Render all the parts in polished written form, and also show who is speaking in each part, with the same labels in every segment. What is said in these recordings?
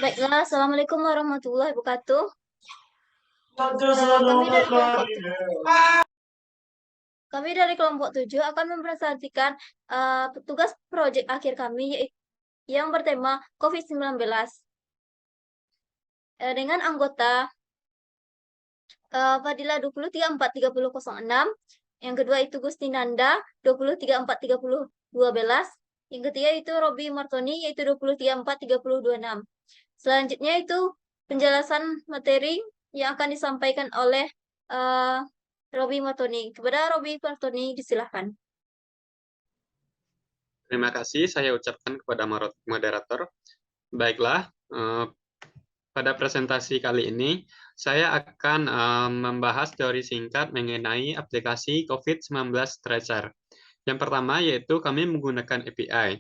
Speaker 1: Baiklah, Assalamualaikum warahmatullahi wabarakatuh. Kami dari kelompok kami dari kelompok 7 akan mempresentasikan tugas proyek akhir kami yang bertema COVID-19 dengan anggota Fadila 2343006, yang kedua itu Gusti Nanda 2343012, yang ketiga itu Robi Martoni yaitu 2343026. Selanjutnya itu penjelasan materi yang akan disampaikan oleh Robi Martoni. Kepada Robi Martoni disilahkan.
Speaker 2: Terima kasih saya ucapkan kepada moderator. Baiklah, pada presentasi kali ini saya akan membahas teori singkat mengenai aplikasi COVID-19 Tracer. Yang pertama yaitu kami menggunakan API,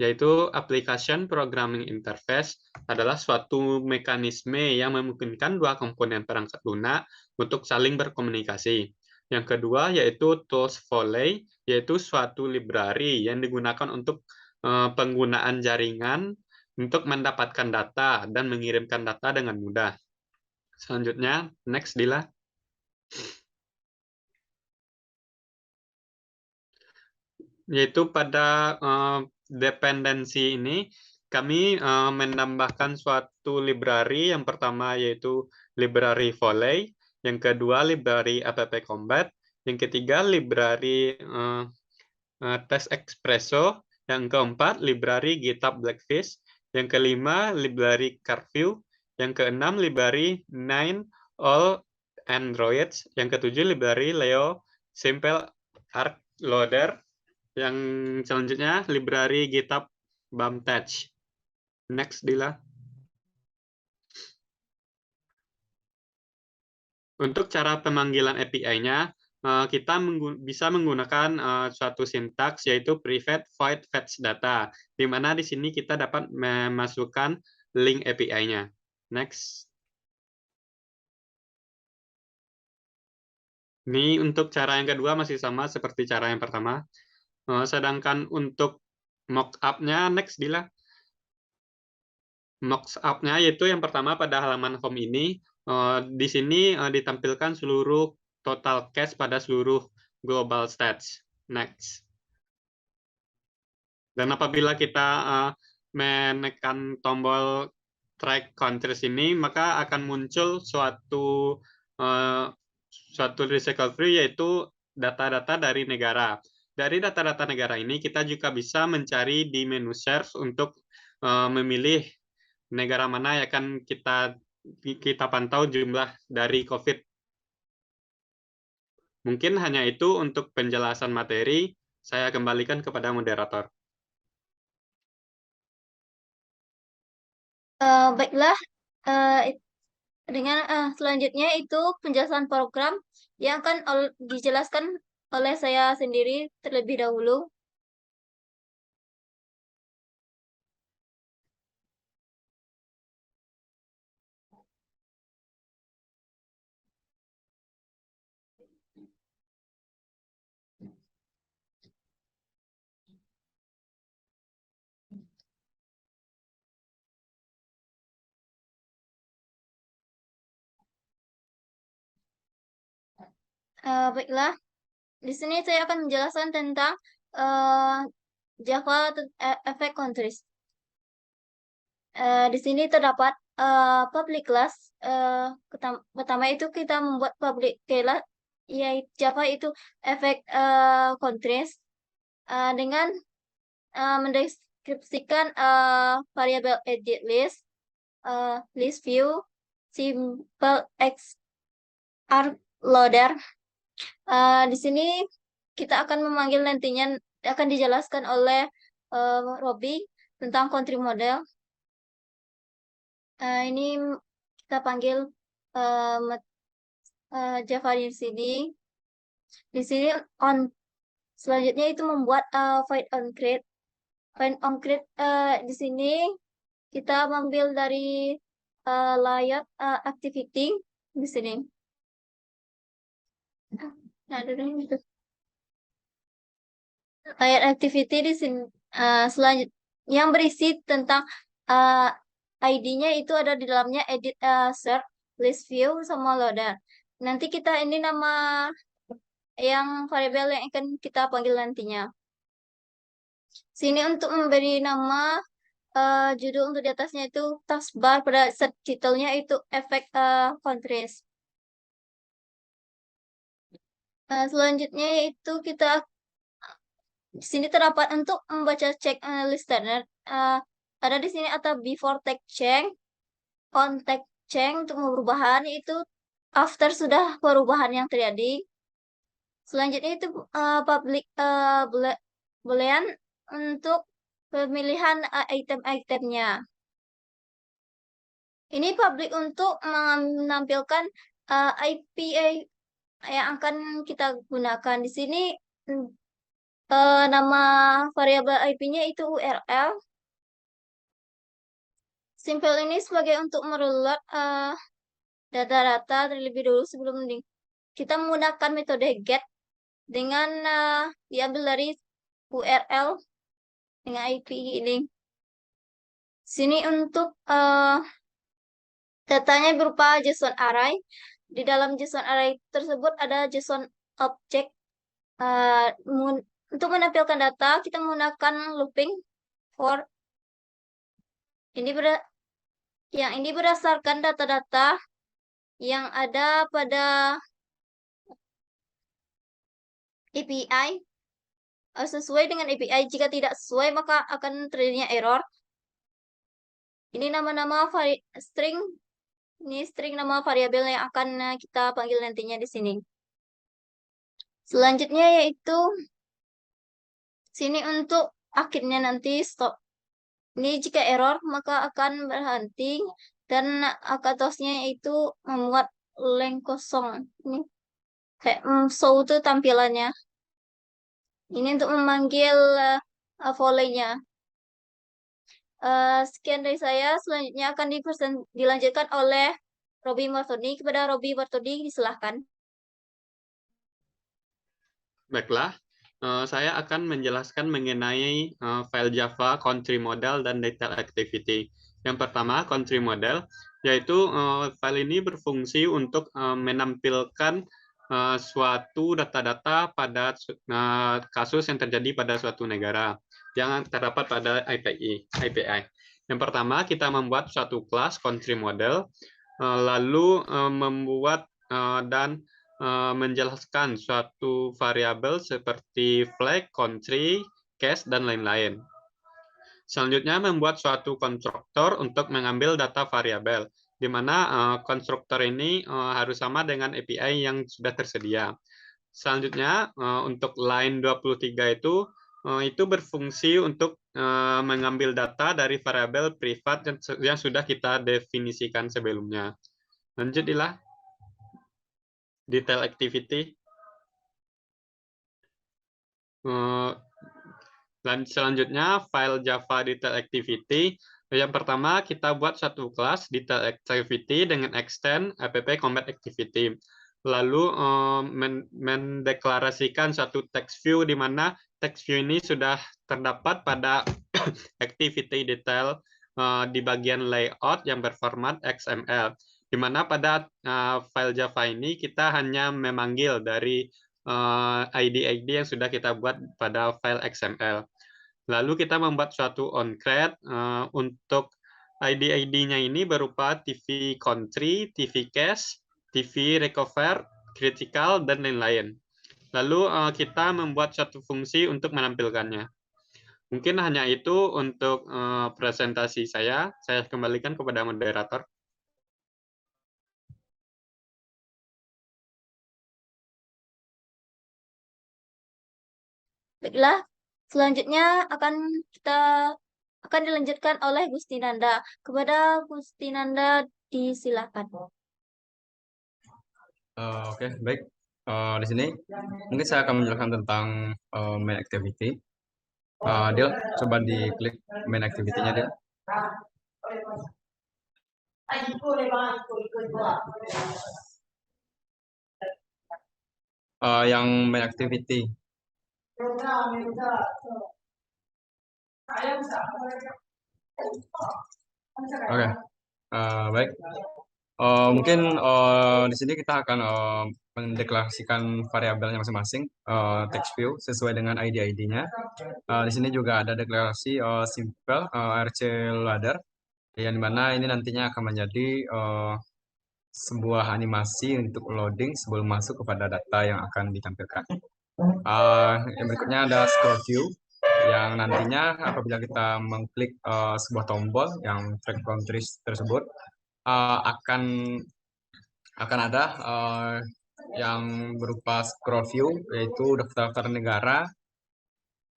Speaker 2: yaitu Application Programming Interface adalah suatu mekanisme yang memungkinkan dua komponen perangkat lunak untuk saling berkomunikasi. Yang kedua yaitu Tools Volley, yaitu suatu library yang digunakan untuk penggunaan jaringan untuk mendapatkan data dan mengirimkan data dengan mudah. Selanjutnya, next Dila. Yaitu pada dependensi ini, kami menambahkan suatu library. Yang pertama yaitu library Volley, yang kedua library app combat, yang ketiga library test espresso, yang keempat library GitHub Blackfish, yang kelima library Curfew, yang keenam library 9 all Androids, yang ketujuh library Leo Simple Arc Loader, yang selanjutnya library GitHub Bumtouch. Next Dila. Untuk cara pemanggilan API-nya, kita bisa menggunakan suatu sintaks yaitu private void fetch data, di mana di sini kita dapat memasukkan link API-nya. Next. Ini untuk cara yang kedua masih sama seperti cara yang pertama. Sedangkan untuk mockup-nya, next Dila. Mockup-nya yaitu yang pertama pada halaman home ini, di sini ditampilkan seluruh total cache pada seluruh global stats. Next. Dan apabila kita menekan tombol track countries ini, maka akan muncul suatu recycle free, yaitu data-data dari negara. Dari data-data negara ini, kita juga bisa mencari di menu search untuk memilih negara mana yang akan kita pantau jumlah dari COVID. Mungkin hanya itu untuk penjelasan materi. Saya kembalikan kepada moderator.
Speaker 1: Baiklah, dengan selanjutnya itu penjelasan program yang akan dijelaskan oleh saya sendiri terlebih dahulu. Baiklah, di sini saya akan menjelaskan tentang Java Effect Countries. Di sini terdapat public class. Pertama itu kita membuat public class, yaitu Java itu efek countries dengan mendeskripsikan variabel edit list, list view, simple x arc loader. Di sini kita akan memanggil nantinya akan dijelaskan oleh Robi tentang country model. Ini kita panggil Java di sini. Di sini on selanjutnya itu membuat find on create. Find on create di sini kita mengambil dari layout activity di sini. Nah, itu. Layout activity di sini selanjutnya yang berisi tentang ID-nya itu ada di dalamnya edit, search, list view, sama loader. Nanti kita ini nama yang variabel yang akan kita panggil nantinya. Sini untuk memberi nama judul untuk di atasnya itu taskbar, pada subtitlenya itu efek contrast. Selanjutnya yaitu kita di sini terdapat untuk membaca check listener. Ada di sini atau before text check, on text check untuk perubahan, itu after sudah perubahan yang terjadi. Selanjutnya itu public boolean untuk pemilihan item-itemnya. Ini public untuk menampilkan IP yang akan kita gunakan. Di sini nama variabel IP-nya itu URL. Simple ini sebagai untuk mereload data-data terlebih dulu sebelum kita menggunakan metode get dengan diambil dari URL dengan IP ini. Sini untuk datanya berupa JSON array. Di dalam JSON array tersebut ada JSON object. Untuk menampilkan data, kita menggunakan looping for. Yang ini berdasarkan data-data yang ada pada API. Sesuai dengan API. Jika tidak sesuai, maka akan terjadinya error. Ini nama-nama string. Ini string nama variabel yang akan kita panggil nantinya di sini. Selanjutnya yaitu sini untuk akhirnya nanti stop. Ini jika error maka akan berhenti, dan akatosnya itu membuat link kosong. Ini kayak show itu tampilannya. Ini untuk memanggil volley-nya. Sekian dari saya. Selanjutnya akan dilanjutkan oleh Robby Martoni. Kepada Robby Martoni, disilahkan.
Speaker 2: Baiklah, saya akan menjelaskan mengenai file Java, country model, dan detail activity. Yang pertama, country model, yaitu file ini berfungsi untuk menampilkan suatu data-data pada kasus yang terjadi pada suatu negara yang terdapat pada API. Yang pertama, kita membuat suatu kelas country model, lalu membuat dan menjelaskan suatu variabel seperti flag, country, case, dan lain-lain. Selanjutnya, membuat suatu konstruktor untuk mengambil data variabel, di mana konstruktor ini harus sama dengan API yang sudah tersedia. Selanjutnya, untuk line 23 itu berfungsi untuk mengambil data dari variabel privat yang sudah kita definisikan sebelumnya. Lanjutilah. Detail activity. Dan selanjutnya file Java detail activity. Yang pertama kita buat satu kelas detail activity dengan extend app combat activity. Lalu mendeklarasikan satu text view di mana text view ini sudah terdapat pada activity detail di bagian layout yang berformat XML. Di mana pada file Java ini kita hanya memanggil dari ID-ID yang sudah kita buat pada file XML. Lalu kita membuat suatu onCreate untuk ID-ID-nya ini berupa TV country, TV case, TV recover, critical, dan lain-lain. Lalu kita membuat suatu fungsi untuk menampilkannya. Mungkin hanya itu untuk presentasi saya. Saya kembalikan kepada moderator.
Speaker 1: Baiklah, selanjutnya akan dilanjutkan oleh Gusti Nanda. Kepada Gusti Nanda, disilakan.
Speaker 3: Oke, baik. Di sini mungkin saya akan menjelaskan tentang main activity. Dia coba diklik main activity-nya dia. Yang main activity. Oke, baik. Mungkin di sini kita akan mendeklarasikan variabelnya masing-masing text view sesuai dengan ID-nya. Di sini juga ada deklarasi simple RC ladder yang dimana ini nantinya akan menjadi sebuah animasi untuk loading sebelum masuk kepada data yang akan ditampilkan. Yang berikutnya ada scroll view yang nantinya apabila kita mengklik sebuah tombol yang track countries tersebut akan ada yang berupa scroll view yaitu daftar-daftar negara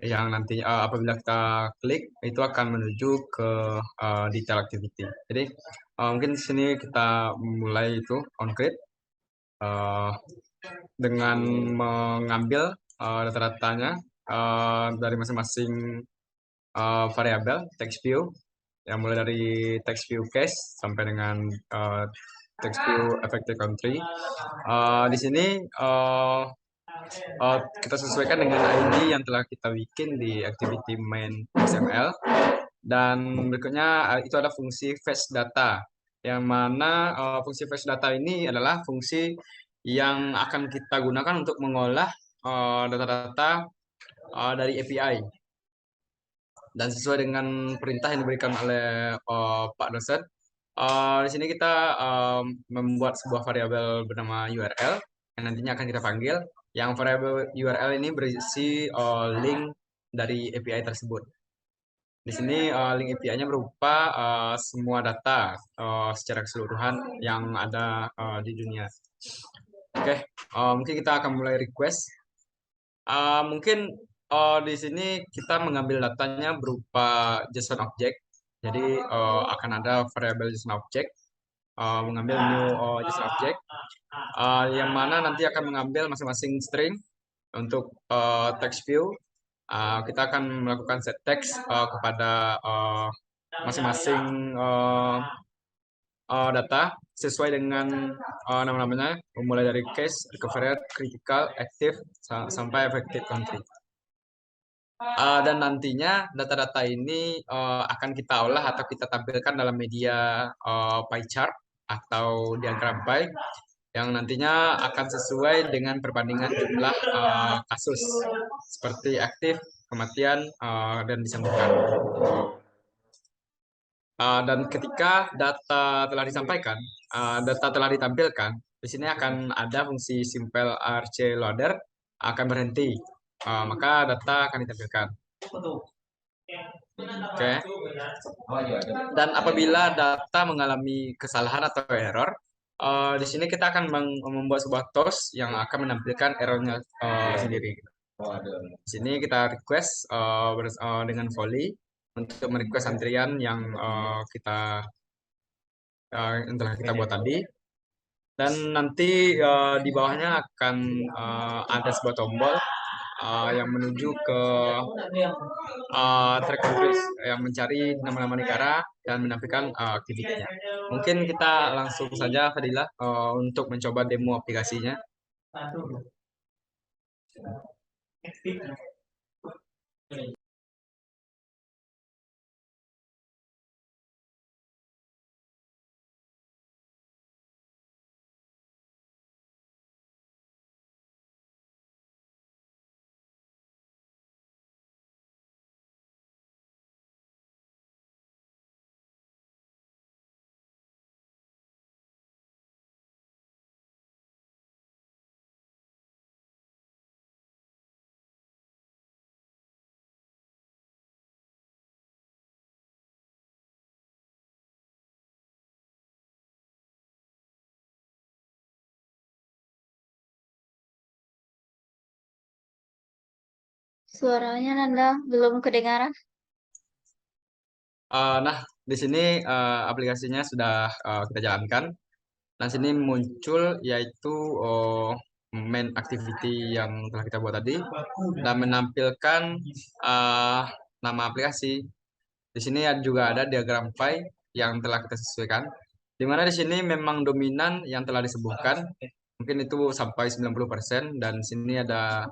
Speaker 3: yang nanti apabila kita klik itu akan menuju ke detail activity. Jadi mungkin di sini kita mulai itu on-create dengan mengambil data-datanya dari masing-masing variabel text view yang mulai dari text view case sampai dengan text view affected country. Di sini kita sesuaikan dengan ID yang telah kita bikin di activity main XML. Dan berikutnya itu ada fungsi fetch data, yang mana fungsi fetch data ini adalah fungsi yang akan kita gunakan untuk mengolah data-data dari API. Dan sesuai dengan perintah yang diberikan oleh Pak dosen, di sini kita membuat sebuah variabel bernama URL yang nantinya akan kita panggil. Yang variabel URL ini berisi link dari API tersebut. Di sini link API-nya berupa semua data secara keseluruhan yang ada di dunia. Oke, mungkin kita akan mulai request. Mungkin di sini kita mengambil datanya berupa JSON object. Jadi akan ada variabel JSON object, mengambil new JSON object, yang mana nanti akan mengambil masing-masing string untuk text view. Kita akan melakukan set text kepada masing-masing data sesuai dengan nama-namanya, mulai dari case, recovered, critical, active, sampai affected country. Dan nantinya data-data ini akan kita olah atau kita tampilkan dalam media pie chart atau diagram pie yang nantinya akan sesuai dengan perbandingan jumlah kasus seperti aktif, kematian, dan disembuhkan. Dan ketika data telah disampaikan, data telah ditampilkan, di sini akan ada fungsi simple RC loader akan berhenti, maka data akan ditampilkan. Oke. Dan apabila data mengalami kesalahan atau error, di sini kita akan membuat sebuah toast yang akan menampilkan errornya sendiri. Di sini kita request dengan volley untuk merequest antrian yang telah kita buat tadi. Dan nanti di bawahnya akan ada sebuah tombol yang menuju ke track countries yang mencari nama-nama negara dan menampilkan aktivitinya. Mungkin kita langsung saja, Fadila, untuk mencoba demo aplikasinya.
Speaker 1: Suaranya Nanda belum kedengaran.
Speaker 3: Nah, di sini aplikasinya sudah kita jalankan. Nah, sini muncul yaitu main activity yang telah kita buat tadi dan menampilkan nama aplikasi. Di sini juga ada diagram pie yang telah kita sesuaikan. Di mana di sini memang dominan yang telah disebutkan, mungkin itu sampai 90%, dan di sini ada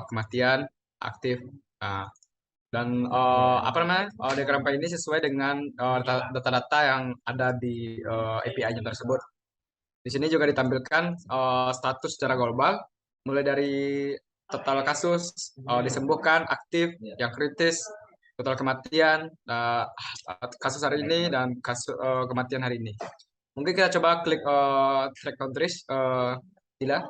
Speaker 3: kematian, aktif. Dan diagram pie ini sesuai dengan data-data yang ada di API-nya tersebut. Di sini juga ditampilkan status secara global, mulai dari total kasus, disembuhkan, aktif, yang kritis, total kematian, kasus hari ini, dan kasus kematian hari ini. Mungkin kita coba klik track countries, Dila.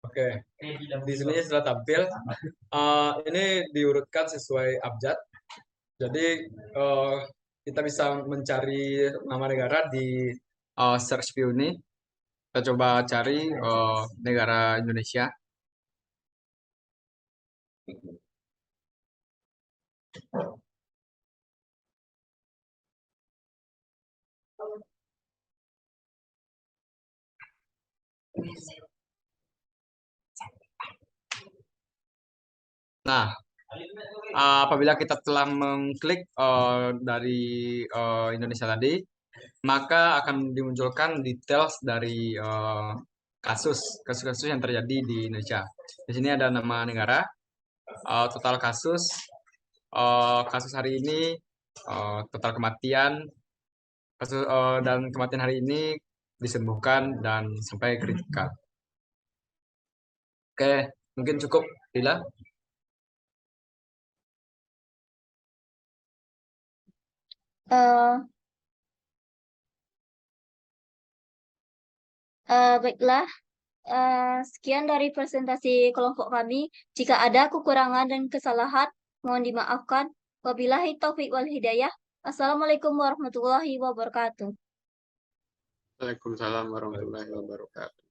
Speaker 3: Oke, di sini sudah tampil. Ini diurutkan sesuai abjad. Jadi kita bisa mencari nama negara di search view ini. Kita coba cari negara Indonesia. Nah, apabila kita telah mengklik dari Indonesia tadi, maka akan dimunculkan details dari kasus-kasus yang terjadi di Indonesia. Di sini ada nama negara, total kasus, kasus hari ini, total kematian, kasus dan kematian hari ini, disembuhkan, dan sampai kritikal. Oke, mungkin cukup, Dila.
Speaker 1: Baiklah, sekian dari presentasi kelompok kami. Jika ada kekurangan dan kesalahan, mohon dimaafkan. Wabillahi taufiq wal hidayah. Assalamualaikum warahmatullahi wabarakatuh.
Speaker 2: Waalaikumsalam warahmatullahi wabarakatuh.